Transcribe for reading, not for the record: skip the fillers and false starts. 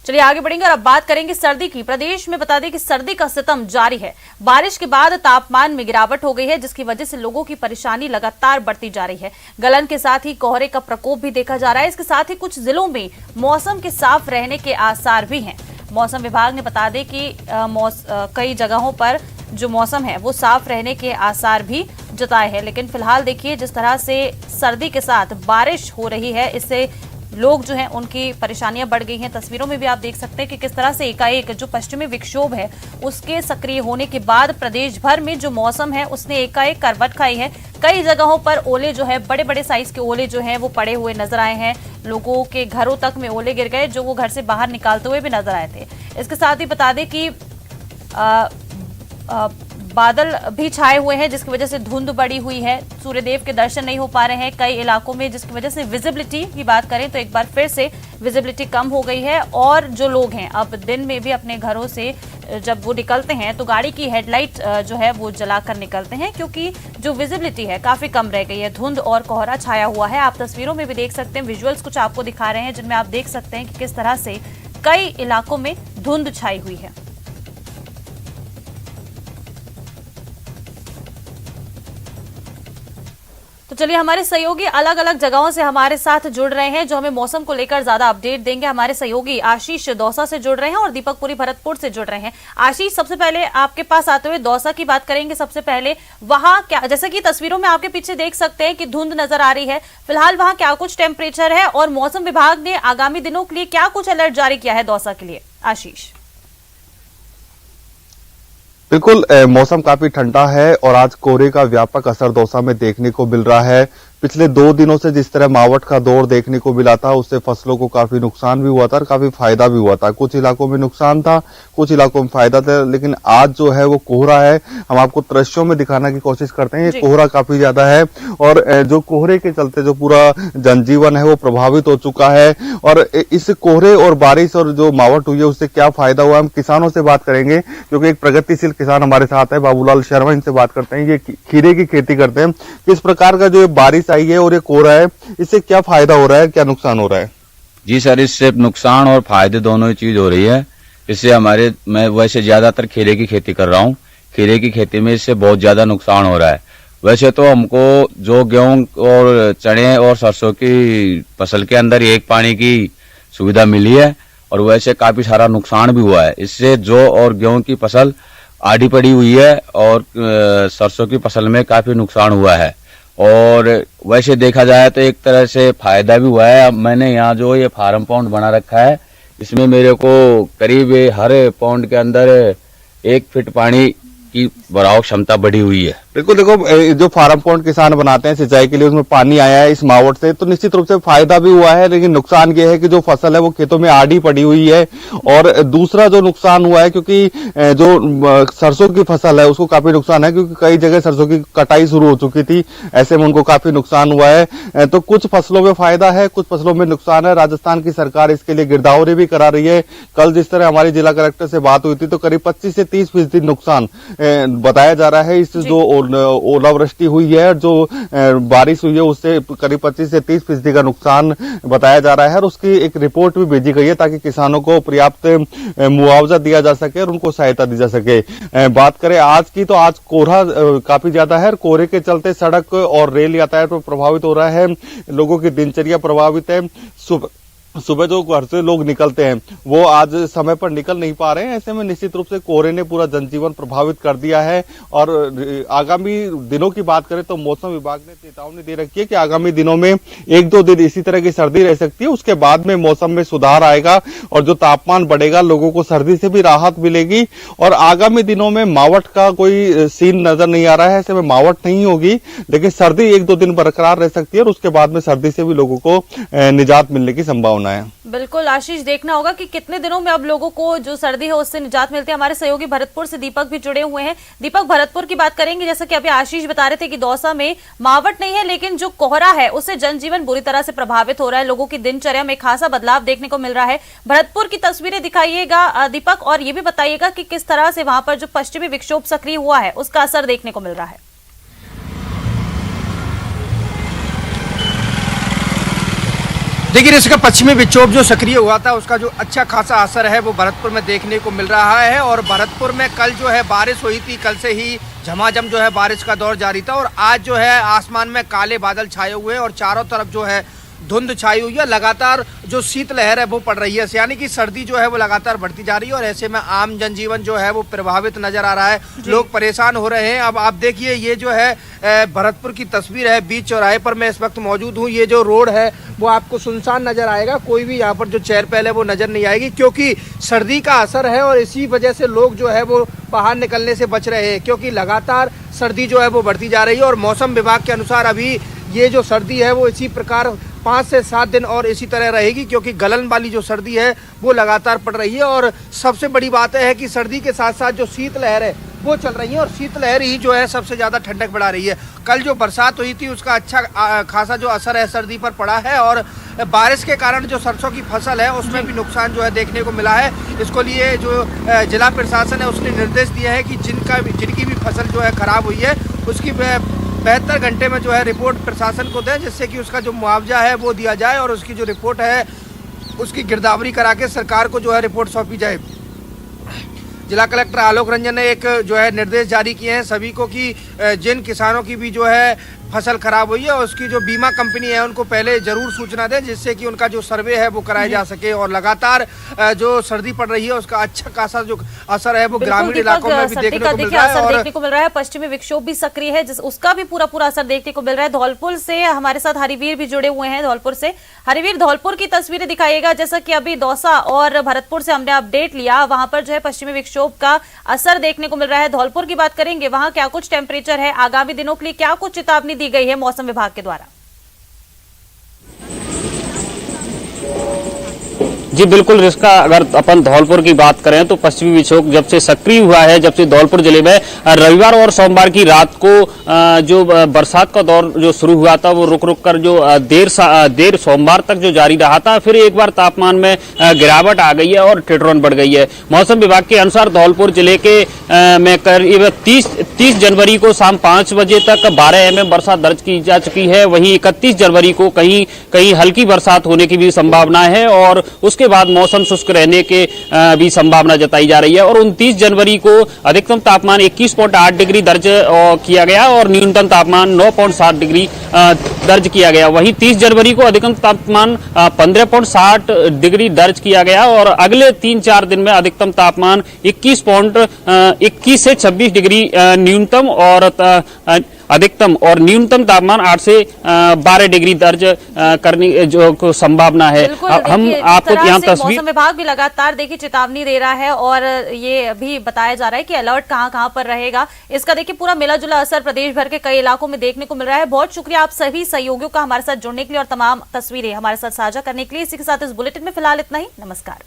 चलिए आगे बढ़ेंगे और अब बात करेंगे सर्दी की। प्रदेश में बता दें कि सर्दी का सितम जारी है। बारिश के बाद तापमान में गिरावट हो गई है, जिसकी वजह से लोगों की परेशानी लगातार बढ़ती जा रही है। गलन के साथ ही कोहरे का प्रकोप भी देखा जा रहा है। इसके साथ ही कुछ जिलों में मौसम के साफ रहने के आसार भी हैं। मौसम विभाग ने बता दें कि कई जगहों पर जो मौसम है वो साफ रहने के आसार भी जताए हैं। लेकिन फिलहाल देखिए जिस तरह से सर्दी के साथ बारिश हो रही है, इससे लोग जो हैं उनकी परेशानियां बढ़ गई हैं। तस्वीरों में भी आप देख सकते हैं कि किस तरह से एकाएक जो पश्चिमी विक्षोभ है उसके सक्रिय होने के बाद प्रदेश भर में जो मौसम है उसने एकाएक करवट खाई है। कई जगहों पर ओले जो है, बड़े बड़े साइज के ओले जो हैं वो पड़े हुए नजर आए हैं। लोगों के घरों तक में ओले गिर गए, जो वो घर से बाहर निकालते हुए भी नजर आए थे। इसके साथ ही बता दें कि बादल भी छाए हुए हैं, जिसकी वजह से धुंध बढ़ी हुई है। सूर्यदेव के दर्शन नहीं हो पा रहे हैं कई इलाकों में, जिसकी वजह से विजिबिलिटी की बात करें तो एक बार फिर से विजिबिलिटी कम हो गई है। और जो लोग हैं अब दिन में भी अपने घरों से जब वो निकलते हैं तो गाड़ी की हेडलाइट जो है वो जलाकर निकलते हैं, क्योंकि जो विजिबिलिटी है काफी कम रह गई है। धुंध और कोहरा छाया हुआ है। आप तस्वीरों में भी देख सकते हैं, विजुअल्स कुछ आपको दिखा रहे हैं जिनमें आप देख सकते हैं कि किस तरह से कई इलाकों में धुंध छाई हुई है। तो चलिए हमारे सहयोगी अलग अलग जगहों से हमारे साथ जुड़ रहे हैं, जो हमें मौसम को लेकर ज्यादा अपडेट देंगे। हमारे सहयोगी आशीष दौसा से जुड़ रहे हैं और दीपक पुरी भरतपुर से जुड़ रहे हैं। आशीष, सबसे पहले आपके पास आते हुए दौसा की बात करेंगे। सबसे पहले वहां क्या, जैसे कि तस्वीरों में आपके पीछे देख सकते हैं कि धुंध नजर आ रही है, फिलहाल वहां क्या कुछ टेम्परेचर है और मौसम विभाग ने आगामी दिनों के लिए क्या कुछ अलर्ट जारी किया है दौसा के लिए? आशीष। बिल्कुल, मौसम काफी ठंडा है और आज कोहरे का व्यापक असर दौसा में देखने को मिल रहा है। पिछले 2 दिनों से जिस तरह मावठ का दौर देखने को मिला था, उससे फसलों को काफी नुकसान भी हुआ था और काफी फायदा भी हुआ था। कुछ इलाकों में नुकसान था, कुछ इलाकों में फायदा था, लेकिन आज जो है वो कोहरा है। हम आपको दृश्यों में दिखाने की कोशिश करते हैं। ये कोहरा काफी ज्यादा है और जो कोहरे के चलते जो पूरा जनजीवन है वो प्रभावित हो चुका है। और इस कोहरे और बारिश और जो मावठ हुई है उससे क्या फायदा हुआ, हम किसानों से बात करेंगे, क्योंकि एक प्रगतिशील किसान हमारे साथ है, बाबूलाल शर्मा। इनसे बात करते हैं। ये खीरे की खेती करते हैं। किस प्रकार का जो बारिश आई है और ये कोहरा है, इससे क्या फायदा हो रहा है, क्या नुकसान हो रहा है? जी सर, इससे नुकसान और फायदे दोनों ही चीज हो रही है। इससे मैं वैसे ज्यादातर खीरे की खेती कर रहा हूँ। खीरे की खेती में इससे बहुत ज्यादा नुकसान हो रहा है। वैसे तो हमको जो गेहूं और चने और सरसों की फसल के अंदर एक पानी की सुविधा मिली है और वैसे काफी सारा नुकसान भी हुआ है। इससे जौ और गेहूं की फसल आड़ी पड़ी हुई है और सरसों की फसल में काफी नुकसान हुआ है। और वैसे देखा जाए तो एक तरह से फायदा भी हुआ है। अब मैंने यहाँ जो ये फार्म पॉन्ड बना रखा है, इसमें मेरे को करीब हर पॉन्ड के अंदर 1 फीट पानी की भराव क्षमता बढ़ी हुई है। बिल्कुल, देखो जो फार्म पॉन्ड किसान बनाते हैं सिंचाई के लिए, उसमें पानी आया है इस मावठ से, तो निश्चित रूप से फायदा भी हुआ है। लेकिन नुकसान ये है कि जो फसल है वो खेतों में आड़ी पड़ी हुई है। और दूसरा जो नुकसान हुआ है, क्योंकि जो सरसों की फसल है उसको काफी नुकसान है, क्योंकि कई जगह सरसों की कटाई शुरू हो चुकी थी, ऐसे में उनको काफी नुकसान हुआ है। तो कुछ फसलों में फायदा है, कुछ फसलों में नुकसान है। राजस्थान की सरकार इसके लिए गिरदावरी भी करा रही है। कल जिस तरह हमारी जिला कलेक्टर से बात हुई थी तो करीब 25 से 30% नुकसान बताया जा रहा है। इससे जो ओलावृष्टि हुई है, जो बारिश हुई है, उससे करीब 25 से 30% का नुकसान बताया जा रहा है। और उसकी एक रिपोर्ट भी भेजी गई है ताकि किसानों को पर्याप्त मुआवजा दिया जा सके और उनको सहायता दी जा सके। बात करें आज की, तो आज कोहरा काफी ज्यादा है। कोहरे के चलते सड़क और रेल यातायात प्रभावित हो रहा है, लोगों की दिनचर्या प्रभावित है। सुबह जो घर से लोग निकलते हैं वो आज समय पर निकल नहीं पा रहे हैं। ऐसे में निश्चित रूप से कोहरे ने पूरा जनजीवन प्रभावित कर दिया है। और आगामी दिनों की बात करें तो मौसम विभाग ने चेतावनी दे रखी है कि आगामी दिनों में 1-2 दिन इसी तरह की सर्दी रह सकती है। उसके बाद में मौसम में सुधार आएगा और जो तापमान बढ़ेगा, लोगों को सर्दी से भी राहत मिलेगी। और आगामी दिनों में मावठ का कोई सीन नजर नहीं आ रहा है। ऐसे में मावठ नहीं होगी, लेकिन सर्दी 1-2 दिन बरकरार रह सकती है और उसके बाद में सर्दी से भी लोगों को निजात मिलने की संभावना है। बिल्कुल आशीष, देखना होगा कि कितने दिनों में अब लोगों को जो सर्दी है उससे निजात मिलती है। हमारे सहयोगी भरतपुर से दीपक भी जुड़े हुए हैं। दीपक, भरतपुर की बात करेंगे। जैसा कि अभी आशीष बता रहे थे कि दौसा में मावठ नहीं है, लेकिन जो कोहरा है उससे जनजीवन बुरी तरह से प्रभावित हो रहा है। लोगों की दिनचर्या में खासा बदलाव देखने को मिल रहा है। भरतपुर की तस्वीरें दिखाइएगा दीपक, और ये भी बताइएगा कि किस तरह से वहां पर जो पश्चिमी विक्षोभ सक्रिय हुआ है उसका असर देखने को मिल रहा है। देखिए, इसका पश्चिमी विक्षोभ जो सक्रिय हुआ था उसका जो अच्छा खासा असर है वो भरतपुर में देखने को मिल रहा है। और भरतपुर में कल जो है बारिश हुई थी, कल से ही झमाझम जो है बारिश का दौर जारी था। और आज जो है आसमान में काले बादल छाए हुए हैं और चारों तरफ जो है धुंध छाई हुई है। लगातार जो शीतलहर है वो पड़ रही है, यानी कि सर्दी जो है वो लगातार बढ़ती जा रही है। और ऐसे में आम जनजीवन जो है वो प्रभावित नजर आ रहा है, लोग परेशान हो रहे हैं। अब आप देखिए, ये जो है भरतपुर की तस्वीर है, बीच चौराहे पर मैं इस वक्त मौजूद हूँ। ये जो रोड है वो आपको सुनसान नजर आएगा, कोई भी यहाँ पर जो चहल पहल है वो नजर नहीं आएगी, क्योंकि सर्दी का असर है। और इसी वजह से लोग जो है वो बाहर निकलने से बच रहे हैं, क्योंकि लगातार सर्दी जो है वो बढ़ती जा रही है। और मौसम विभाग के अनुसार अभी ये जो सर्दी है वो इसी प्रकार 5 से 7 दिन और इसी तरह रहेगी, क्योंकि गलन वाली जो सर्दी है वो लगातार पड़ रही है। और सबसे बड़ी बात है कि सर्दी के साथ साथ जो शीतलहर है वो चल रही है, और शीतलहर ही जो है सबसे ज़्यादा ठंडक बढ़ा रही है। कल जो बरसात हुई थी उसका अच्छा खासा जो असर है सर्दी पर पड़ा है। और बारिश के कारण जो सरसों की फसल है उसमें भी नुकसान जो है देखने को मिला है। इसको लिए जो जिला प्रशासन है उसने निर्देश दिया है कि जिनकी भी फसल जो है खराब हुई है उसकी 72 घंटे में जो है रिपोर्ट प्रशासन को दें, जिससे कि उसका जो मुआवजा है वो दिया जाए और उसकी जो रिपोर्ट है उसकी गिरदावरी करा के सरकार को जो है रिपोर्ट सौंपी जाए। जिला कलेक्टर आलोक रंजन ने एक जो है निर्देश जारी किए हैं सभी को कि जिन किसानों की भी जो है फसल खराब हुई है उसकी जो बीमा कंपनी है उनको पहले जरूर सूचना दें, जिससे कि उनका जो सर्वे है वो कराया जा सके। और लगातार जो सर्दी पड़ रही है उसका अच्छा खासा जो असर है वो ग्रामीण इलाकों में भी देखने को मिल रहा है। और देखने को मिल रहा है पश्चिमी विक्षोभ भी सक्रिय है, उसका भी पूरा असर देखने को मिल रहा है। धौलपुर से हमारे साथ हरिवीर भी जुड़े हुए हैं। धौलपुर से हरिवीर, धौलपुर की तस्वीरें दिखाइएगा। जैसा कि अभी दौसा और भरतपुर से हमने अपडेट लिया, वहां पर जो है पश्चिमी विक्षोभ का असर देखने को मिल रहा है। धौलपुर की बात करेंगे, वहां क्या कुछ टेम्परेचर है, आगामी दिनों के लिए क्या कुछ चेतावनी दी गई है मौसम विभाग के द्वारा? जी बिल्कुल रिश्का, अगर अपन धौलपुर की बात करें तो पश्चिमी विक्षोभ जब से सक्रिय हुआ है, जब से धौलपुर जिले में रविवार और सोमवार की रात को जो बरसात का दौर जो शुरू हुआ था वो रुक रुक कर जो देर सोमवार तक जो जारी रहा था, फिर एक बार तापमान में गिरावट आ गई है और ठिठुरन बढ़ गई है। मौसम विभाग के अनुसार धौलपुर जिले के में करीब 30 जनवरी को शाम 5 बजे तक 12 mm बरसात दर्ज की जा चुकी है। वहीं 31 जनवरी को कहीं कहीं हल्की बरसात होने की भी संभावना है और उसके बाद मौसम शुष्क रहने के भी संभावना जताई जा रही है। और 29 जनवरी को अधिकतम तापमान 21.8 डिग्री दर्ज किया गया और न्यूनतम तापमान 9.7 डिग्री दर्ज किया गया। वहीं 30 जनवरी को अधिकतम तापमान 15.60 डिग्री दर्ज किया गया और अगले 3-4 दिन में अधिकतम तापमान 21 से 26 डिग्री न्यूनतम और अधिकतम और न्यूनतम तापमान 8 से 12 डिग्री दर्ज करने जो संभावना है। हम आपको यहाँ तस्वीर, मौसम विभाग भी लगातार देखिए चेतावनी दे रहा है और ये भी बताया जा रहा है कि अलर्ट कहाँ पर रहेगा। इसका देखिए पूरा मिला जुला असर प्रदेश भर के कई इलाकों में देखने को मिल रहा है। बहुत शुक्रिया आप सभी सहयोगियों का हमारे साथ जुड़ने के लिए और तमाम तस्वीरें हमारे साथ साझा करने के लिए। इसी के साथ इस बुलेटिन में फिलहाल इतना ही। नमस्कार।